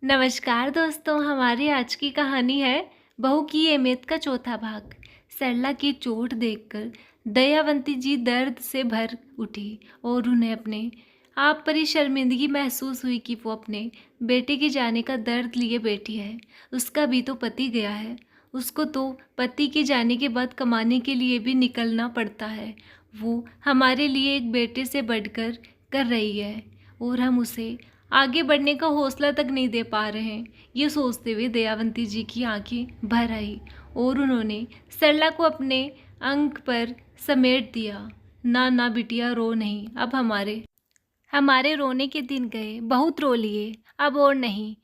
नमस्कार दोस्तों, हमारी आज की कहानी है बहू की अहमियत का चौथा भाग। सरला की चोट देखकर दयावंती जी दर्द से भर उठी और उन्हें अपने आप पर ही शर्मिंदगी महसूस हुई कि वो अपने बेटे के जाने का दर्द लिए बैठी है। उसका भी तो पति गया है, उसको तो पति के जाने के बाद कमाने के लिए भी निकलना पड़ता है। वो हमारे लिए एक बेटे से बढ़कर कर रही है और हम उसे आगे बढ़ने का हौसला तक नहीं दे पा रहे हैं। ये सोचते हुए दयावंती जी की आंखें भर आई और उन्होंने सरला को अपने अंक पर समेट दिया। ना ना बिटिया, रो नहीं, अब हमारे हमारे रोने के दिन गए, बहुत रो लिए, अब और नहीं।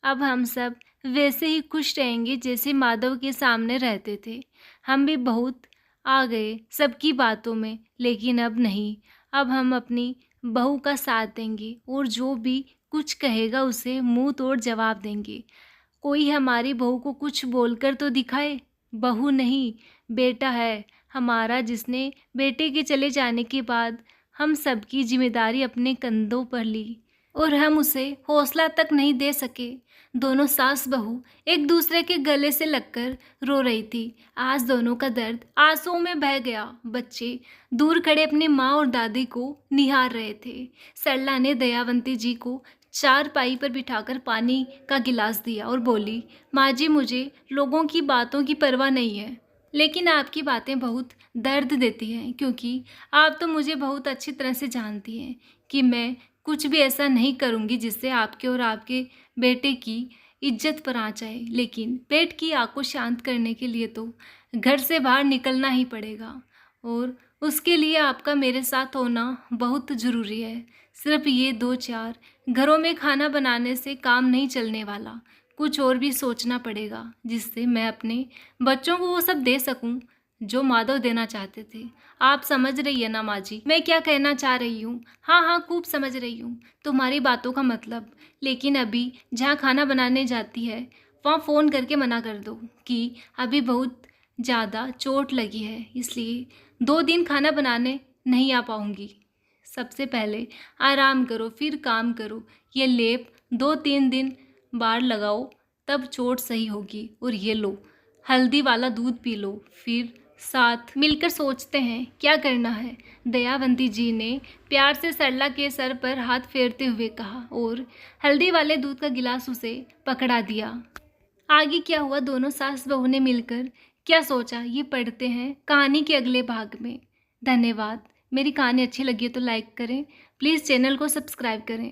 अब हम सब वैसे ही खुश रहेंगे जैसे माधव के सामने रहते थे। हम भी बहुत आ गए सबकी बातों में, लेकिन अब नहीं। अब हम अपनी बहू का साथ देंगे और जो भी कुछ कहेगा उसे मुंह तोड़ जवाब देंगे। कोई हमारी बहू को कुछ बोलकर तो दिखाए। बहू नहीं, बेटा है हमारा, जिसने बेटे के चले जाने के बाद हम सबकी जिम्मेदारी अपने कंधों पर ली और हम उसे हौसला तक नहीं दे सके। दोनों सास बहू एक दूसरे के गले से लगकर रो रही थी। आज दोनों का दर्द आंसुओं में बह गया। बच्चे दूर खड़े अपनी माँ और दादी को निहार रहे थे। सरला ने दयावंती जी को चारपाई पर बिठाकर पानी का गिलास दिया और बोली, माँ जी, मुझे लोगों की बातों की परवाह नहीं है, लेकिन आपकी बातें बहुत दर्द देती हैं, क्योंकि आप तो मुझे बहुत अच्छी तरह से जानती हैं कि मैं कुछ भी ऐसा नहीं करूँगी जिससे आपके और आपके बेटे की इज्जत पर आ जाए। लेकिन पेट की आग को शांत करने के लिए तो घर से बाहर निकलना ही पड़ेगा और उसके लिए आपका मेरे साथ होना बहुत ज़रूरी है। सिर्फ ये 2-4 घरों में खाना बनाने से काम नहीं चलने वाला, कुछ और भी सोचना पड़ेगा जिससे मैं अपने बच्चों को वो सब दे सकूं जो माधव देना चाहते थे। आप समझ रही है ना माँ जी, मैं क्या कहना चाह रही हूँ? हाँ हाँ, खूब समझ रही हूँ तुम्हारी बातों का मतलब। लेकिन अभी जहाँ खाना बनाने जाती है वहाँ फ़ोन करके मना कर दो कि अभी बहुत ज़्यादा चोट लगी है, इसलिए 2 दिन खाना बनाने नहीं आ पाऊँगी। सबसे पहले आराम करो, फिर काम करो। ये लेप 2-3 दिन बार लगाओ, तब चोट सही होगी। और ये लो, हल्दी वाला दूध पी लो, फिर साथ मिलकर सोचते हैं क्या करना है। दयावंती जी ने प्यार से सरला के सर पर हाथ फेरते हुए कहा और हल्दी वाले दूध का गिलास उसे पकड़ा दिया। आगे क्या हुआ दोनों सास बहू ने मिलकर क्या सोचा, ये पढ़ते हैं कहानी के अगले भाग में। धन्यवाद। मेरी कहानी अच्छी लगी है तो लाइक करें, प्लीज़ चैनल को सब्सक्राइब करें।